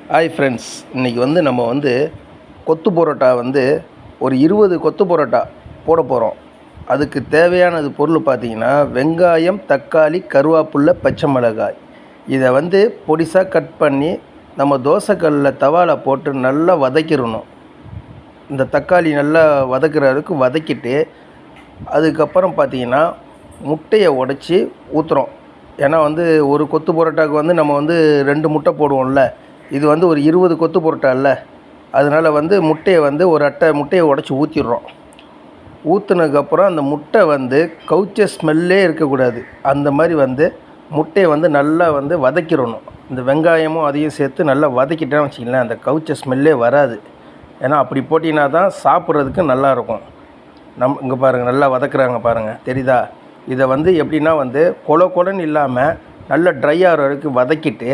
Hi friends, இன்றைக்கி நம்ம கொத்து பரோட்டா ஒரு 20 கொத்து பரோட்டா போட போகிறோம். அதுக்கு தேவையானது பொருள் பார்த்திங்கன்னா, வெங்காயம், தக்காளி, கருவேப்பில்லை, பச்சை மிளகாய். இதை பொடிசாக கட் பண்ணி நம்ம தோசைக்கல்லில் தவாவில் போட்டு நல்லா வதக்கிடணும். இந்த தக்காளி நல்லா வதக்கிற அளவுக்கு வதக்கிட்டு, அதுக்கப்புறம் பார்த்திங்கன்னா முட்டையை உடச்சி ஊற்றுறோம். ஏன்னா ஒரு கொத்து பரோட்டாவுக்கு நம்ம 2 முட்டை போடுவோம்ல. இது ஒரு 20 கொத்து பரோட்டா இல்லை, அதனால் முட்டையை ஒரு அட்டை முட்டையை உடச்சி ஊற்றிடுறோம். ஊற்றுனதுக்கப்புறம் அந்த முட்டை கவுச்ச ஸ்மெல்லே இருக்கக்கூடாது. அந்த மாதிரி முட்டையை நல்லா வதக்கிடணும். இந்த வெங்காயமும் அதையும் சேர்த்து நல்லா வதக்கிட்டேன்னு வச்சிங்களேன், அந்த கவுச்ச ஸ்மெல்லே வராது. ஏன்னா அப்படி போட்டிங்கன்னா தான் சாப்பிட்றதுக்கு நல்லாயிருக்கும். இங்கே பாருங்கள், நல்லா வதக்குறாங்க பாருங்கள், தெரியுதா? இதை எப்படின்னா கொல கொலன்னு இல்லாமல் நல்லா ட்ரை ஆகிற வரைக்கும் வதக்கிட்டு,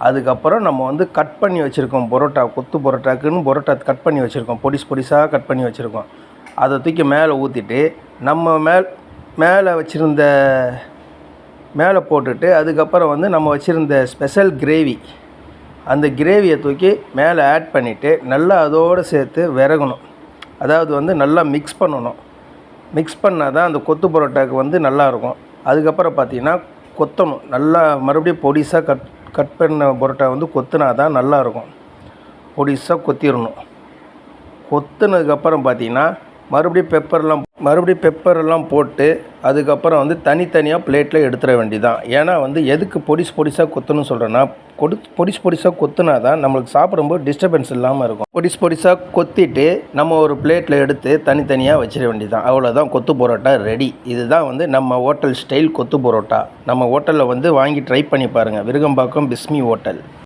அதுக்கப்புறம் நம்ம கட் பண்ணி வச்சுருக்கோம் பரோட்டா, கொத்து பரோட்டாக்குன்னு பரோட்டா கட் பண்ணி வச்சுருக்கோம், பொடிசாக கட் பண்ணி வச்சுருக்கோம். அதை தூக்கி மேலே ஊற்றிட்டு நம்ம மேலே வச்சுருந்த மேலே போட்டுட்டு, அதுக்கப்புறம் நம்ம வச்சுருந்த ஸ்பெஷல் கிரேவி, அந்த கிரேவியை தூக்கி மேலே ஆட் பண்ணிவிட்டு நல்லா அதோடு சேர்த்து விரகணும். அதாவது நல்லா மிக்ஸ் பண்ணணும். மிக்ஸ் பண்ணால் தான் அந்த கொத்து பரோட்டாவுக்கு நல்லாயிருக்கும். அதுக்கப்புறம் பார்த்திங்கன்னா கொத்தணும். நல்லா மறுபடியும் பொடிசாக கட் பண்ண பரோட்டா கொத்துனா தான் நல்லாயிருக்கும். பொடிசாக கொத்திடணும். கொத்துனதுக்கப்புறம் பார்த்திங்கன்னா மறுபடியும் பெப்பரெல்லாம் போட்டு, அதுக்கப்புறம் தனித்தனியாக பிளேட்டில் எடுத்துட வேண்டியதான். ஏன்னா எதுக்கு பொடிசாக கொத்தணும்னு சொல்கிறேன்னா, பொடிசாக கொத்துனா தான் நம்மளுக்கு சாப்பிடும்போது டிஸ்டர்பன்ஸ் இல்லாமல் இருக்கும். பொடிசாக கொத்திட்டு நம்ம ஒரு பிளேட்டில் எடுத்து தனித்தனியாக வச்சிட வேண்டியதான். அவ்வளோதான், கொத்து பரோட்டா ரெடி. இதுதான் நம்ம ஹோட்டல் ஸ்டைல் கொத்து பரோட்டா. நம்ம ஹோட்டலில் வாங்கி ட்ரை பண்ணி பாருங்கள். விருகம்பாக்கம் பிஸ்மி ஹோட்டல்.